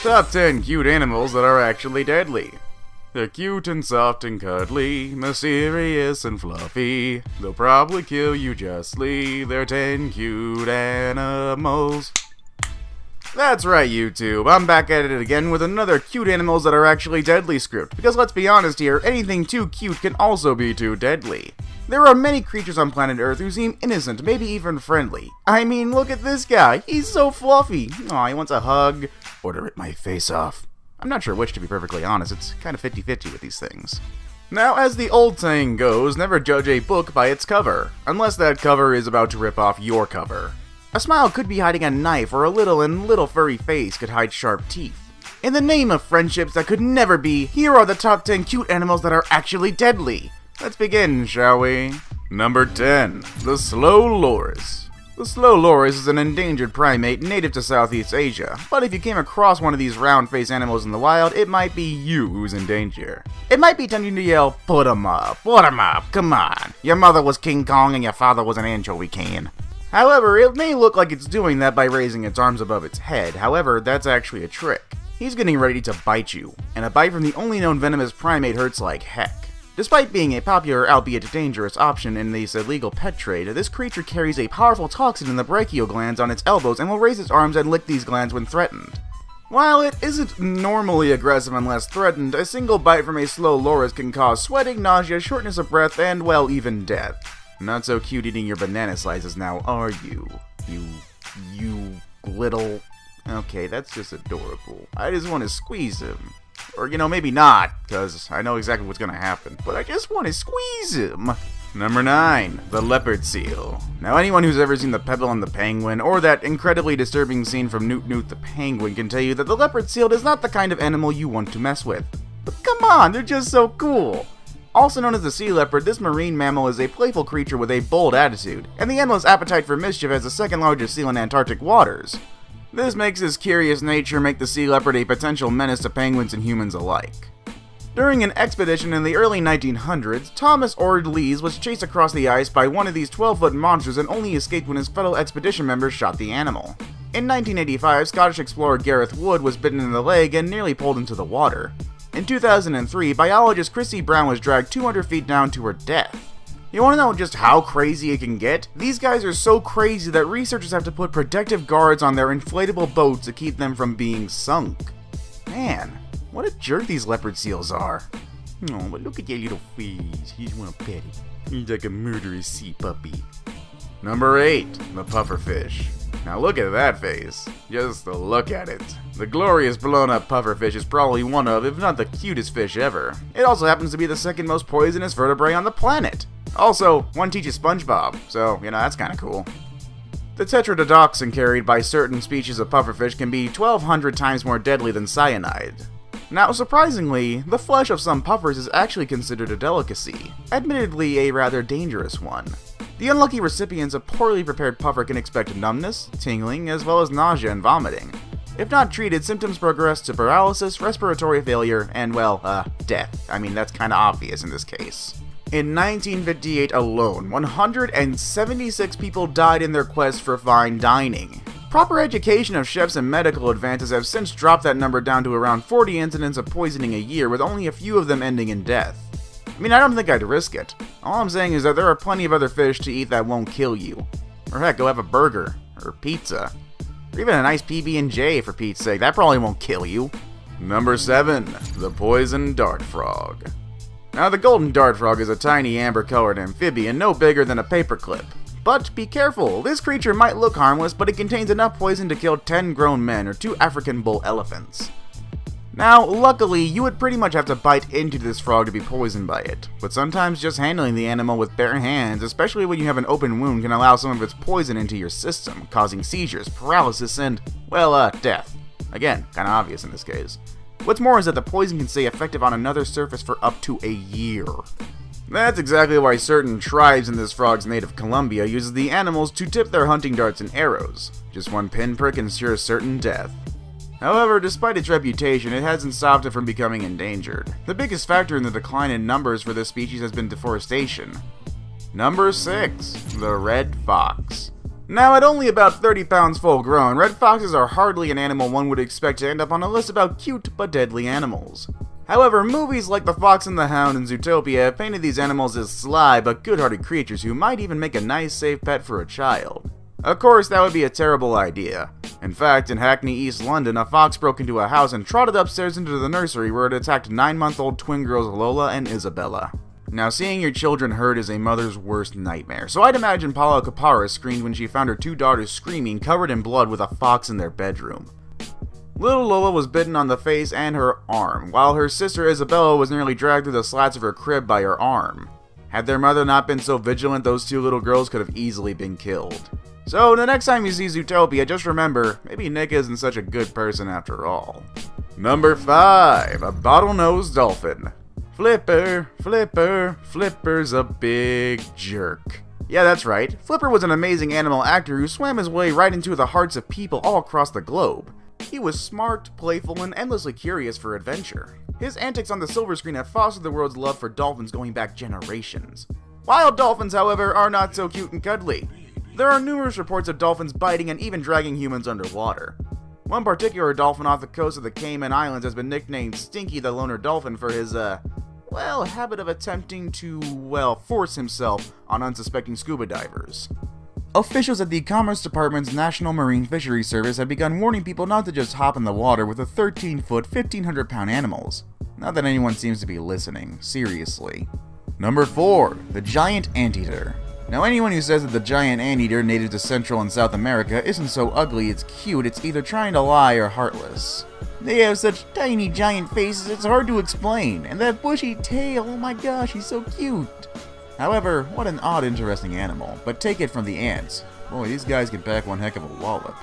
Top 10 cute animals that are actually deadly. They're cute and soft and cuddly, mysterious and fluffy. They'll probably kill you justly. They're 10 cute animals. That's right, YouTube. I'm back at it again with another cute animals that are actually deadly script. Because let's be honest here, anything too cute can also be too deadly. There are many creatures on planet Earth who seem innocent, maybe even friendly. I mean, look at this guy. He's so fluffy. Aw, he wants a hug. Or to rip my face off. I'm not sure which, to be perfectly honest. It's kind of 50-50 with these things. Now, as the old saying goes, never judge a book by its cover. Unless that cover is about to rip off your cover. A smile could be hiding a knife, or a little furry face could hide sharp teeth. In the name of friendships that could never be, here are the top 10 cute animals that are actually deadly. Let's begin, shall we? Number 10. The Slow Loris. The slow loris is an endangered primate native to Southeast Asia, but if you came across one of these round-faced animals in the wild, it might be you who's in danger. It might be tempting to yell, put 'em up, come on. Your mother was King Kong and your father was an anchovy can. However, it may look like it's doing that by raising its arms above its head, however, that's actually a trick. He's getting ready to bite you, and a bite from the only known venomous primate hurts like heck. Despite being a popular, albeit dangerous, option in this illegal pet trade, this creature carries a powerful toxin in the brachial glands on its elbows and will raise its arms and lick these glands when threatened. While it isn't normally aggressive unless threatened, a single bite from a slow loris can cause sweating, nausea, shortness of breath, and, well, even death. Not so cute eating your banana slices now, are you? You little... Okay, that's just adorable. I just want to squeeze him. Or, maybe not, because I know exactly what's gonna happen, but I just want to squeeze him. Number 9. The Leopard Seal. Now, anyone who's ever seen The Pebble and the Penguin, or that incredibly disturbing scene from Newt Newt the Penguin, can tell you that the leopard seal is not the kind of animal you want to mess with. But come on, they're just so cool! Also known as the sea leopard, this marine mammal is a playful creature with a bold attitude, and the endless appetite for mischief as the second largest seal in Antarctic waters. This makes his curious nature make the sea leopard a potential menace to penguins and humans alike. During an expedition in the early 1900s, Thomas Ord Lees was chased across the ice by one of these 12-foot monsters and only escaped when his fellow expedition members shot the animal. In 1985, Scottish explorer Gareth Wood was bitten in the leg and nearly pulled into the water. In 2003, biologist Chrissy Brown was dragged 200 feet down to her death. You want to know just how crazy it can get? These guys are so crazy that researchers have to put protective guards on their inflatable boats to keep them from being sunk. Man, what a jerk these leopard seals are. Oh, but look at your little face. You just want to pet it. He's like a murderous sea puppy. Number 8. The Pufferfish. Now look at that face. Just look at it. The glorious blown-up pufferfish is probably one of, if not the cutest fish ever. It also happens to be the second most poisonous vertebrae on the planet. Also, one teaches SpongeBob, so, that's kinda cool. The tetrodotoxin carried by certain species of pufferfish can be 1,200 times more deadly than cyanide. Now, surprisingly, the flesh of some puffers is actually considered a delicacy, admittedly a rather dangerous one. The unlucky recipients of poorly prepared puffer can expect numbness, tingling, as well as nausea and vomiting. If not treated, symptoms progress to paralysis, respiratory failure, and, death. I mean, that's kinda obvious in this case. In 1958 alone, 176 people died in their quest for fine dining. Proper education of chefs and medical advances have since dropped that number down to around 40 incidents of poisoning a year, with only a few of them ending in death. I mean, I don't think I'd risk it. All I'm saying is that there are plenty of other fish to eat that won't kill you. Or heck, go have a burger, or pizza. Or even a nice PB&J, for Pete's sake, that probably won't kill you. Number 7. The Poison Dart Frog. Now, the golden dart frog is a tiny amber-colored amphibian no bigger than a paperclip. But be careful, this creature might look harmless, but it contains enough poison to kill 10 grown men or 2 African bull elephants. Now, luckily, you would pretty much have to bite into this frog to be poisoned by it, but sometimes just handling the animal with bare hands, especially when you have an open wound, can allow some of its poison into your system, causing seizures, paralysis, and, death. Again, kinda obvious in this case. What's more is that the poison can stay effective on another surface for up to a year. That's exactly why certain tribes in this frog's native Colombia uses the animals to tip their hunting darts and arrows. Just one pinprick ensures certain death. However, despite its reputation, it hasn't stopped it from becoming endangered. The biggest factor in the decline in numbers for this species has been deforestation. Number 6. The Red Fox. Now, at only about 30 pounds full grown, red foxes are hardly an animal one would expect to end up on a list about cute but deadly animals. However, movies like The Fox and the Hound and Zootopia have painted these animals as sly but good-hearted creatures who might even make a nice, safe pet for a child. Of course, that would be a terrible idea. In fact, in Hackney, East London, a fox broke into a house and trotted upstairs into the nursery where it attacked 9-month-old twin girls Lola and Isabella. Now, seeing your children hurt is a mother's worst nightmare, so I'd imagine Paula Capara screamed when she found her 2 daughters screaming, covered in blood with a fox in their bedroom. Little Lola was bitten on the face and her arm, while her sister Isabella was nearly dragged through the slats of her crib by her arm. Had their mother not been so vigilant, those 2 little girls could have easily been killed. So, the next time you see Zootopia, just remember, maybe Nick isn't such a good person after all. Number 5, a bottlenose dolphin. Flipper, Flipper, Flipper's a big jerk. Yeah, that's right. Flipper was an amazing animal actor who swam his way right into the hearts of people all across the globe. He was smart, playful, and endlessly curious for adventure. His antics on the silver screen have fostered the world's love for dolphins going back generations. Wild dolphins, however, are not so cute and cuddly. There are numerous reports of dolphins biting and even dragging humans underwater. One particular dolphin off the coast of the Cayman Islands has been nicknamed Stinky the Loner Dolphin for his, habit of attempting to, force himself on unsuspecting scuba divers. Officials at the Commerce Department's National Marine Fisheries Service have begun warning people not to just hop in the water with the 13-foot, 1,500-pound animals. Not that anyone seems to be listening, seriously. Number 4, the giant anteater. Now, anyone who says that the giant anteater native to Central and South America isn't so ugly it's cute, it's either trying to lie or heartless. They have such tiny giant faces it's hard to explain, and that bushy tail, oh my gosh, he's so cute. However, what an odd, interesting animal, but take it from the ants. Boy, these guys can pack one heck of a wallop.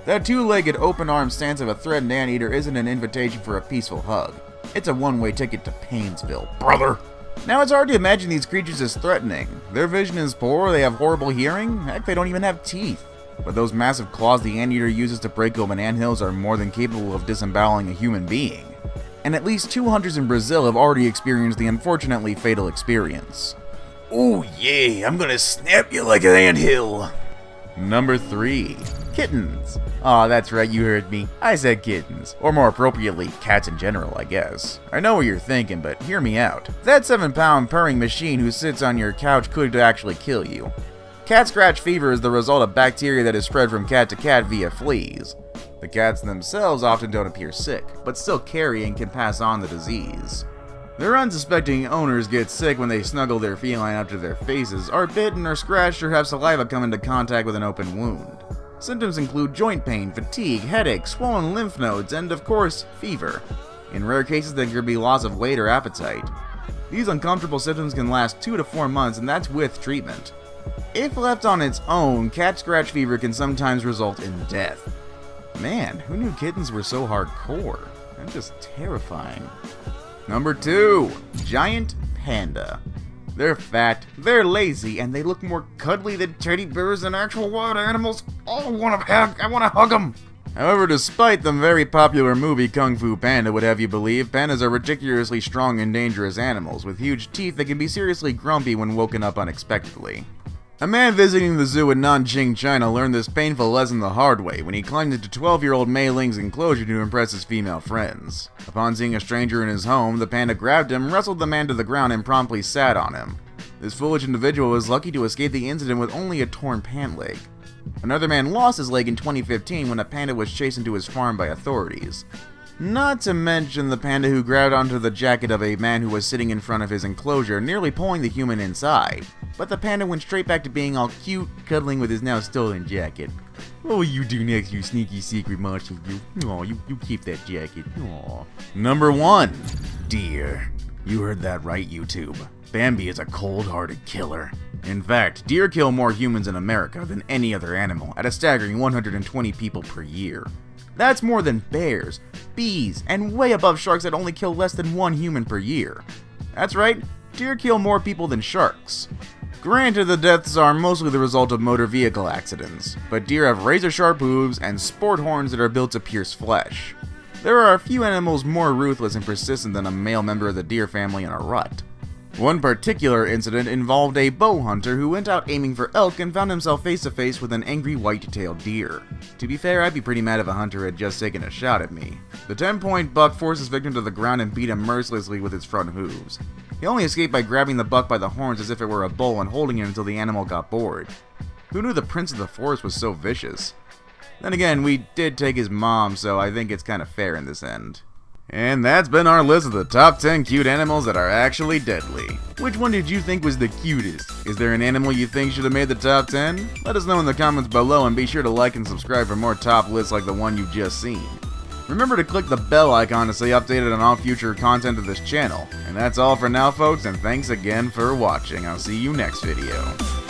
That 2-legged, open-armed stance of a threatened anteater isn't an invitation for a peaceful hug. It's a one-way ticket to Painesville, brother! Now, it's hard to imagine these creatures as threatening. Their vision is poor, they have horrible hearing, heck, they don't even have teeth. But those massive claws the anteater uses to break open anthills are more than capable of disemboweling a human being. And at least 2 hunters in Brazil have already experienced the unfortunately fatal experience. Oh yeah, I'm gonna snap you like an anthill! Number 3. Kittens. Aw, that's right, you heard me. I said kittens. Or more appropriately, cats in general, I guess. I know what you're thinking, but hear me out. That 7-pound purring machine who sits on your couch could actually kill you. Cat scratch fever is the result of bacteria that is spread from cat to cat via fleas. The cats themselves often don't appear sick, but still carry and can pass on the disease. Their unsuspecting owners get sick when they snuggle their feline up to their faces, are bitten or scratched, or have saliva come into contact with an open wound. Symptoms include joint pain, fatigue, headache, swollen lymph nodes, and of course, fever. In rare cases, there could be loss of weight or appetite. These uncomfortable symptoms can last 2 to 4 months, and that's with treatment. If left on its own, cat scratch fever can sometimes result in death. Man, who knew kittens were so hardcore? That's just terrifying. Number 2, giant panda. They're fat, they're lazy, and they look more cuddly than teddy bears than actual wild animals. Oh, I wanna hug them! However, despite the very popular movie Kung Fu Panda would have you believe, pandas are ridiculously strong and dangerous animals, with huge teeth that can be seriously grumpy when woken up unexpectedly. A man visiting the zoo in Nanjing, China learned this painful lesson the hard way when he climbed into 12-year-old Mei Ling's enclosure to impress his female friends. Upon seeing a stranger in his home, the panda grabbed him, wrestled the man to the ground, and promptly sat on him. This foolish individual was lucky to escape the incident with only a torn pant leg. Another man lost his leg in 2015 when a panda was chased into his farm by authorities. Not to mention the panda who grabbed onto the jacket of a man who was sitting in front of his enclosure, nearly pulling the human inside. But the panda went straight back to being all cute, cuddling with his now stolen jacket. What will you do next, you sneaky secret monster, you? Aw, you keep that jacket. Aw. Number 1. Deer. You heard that right, YouTube. Bambi is a cold-hearted killer. In fact, deer kill more humans in America than any other animal, at a staggering 120 people per year. That's more than bears, bees, and way above sharks that only kill less than 1 human per year. That's right, deer kill more people than sharks. Granted, the deaths are mostly the result of motor vehicle accidents, but deer have razor-sharp hooves and sport horns that are built to pierce flesh. There are a few animals more ruthless and persistent than a male member of the deer family in a rut. One particular incident involved a bow hunter who went out aiming for elk and found himself face to face with an angry white-tailed deer. To be fair, I'd be pretty mad if a hunter had just taken a shot at me. The 10-point buck forced his victim to the ground and beat him mercilessly with its front hooves. He only escaped by grabbing the buck by the horns as if it were a bull and holding it until the animal got bored. Who knew the prince of the forest was so vicious? Then again, we did take his mom, so I think it's kind of fair in this end. And that's been our list of the top 10 cute animals that are actually deadly. Which one did you think was the cutest? Is there an animal you think should have made the top 10? Let us know in the comments below and be sure to like and subscribe for more top lists like the one you've just seen. Remember to click the bell icon to stay updated on all future content of this channel. And that's all for now, folks, and thanks again for watching. I'll see you next video.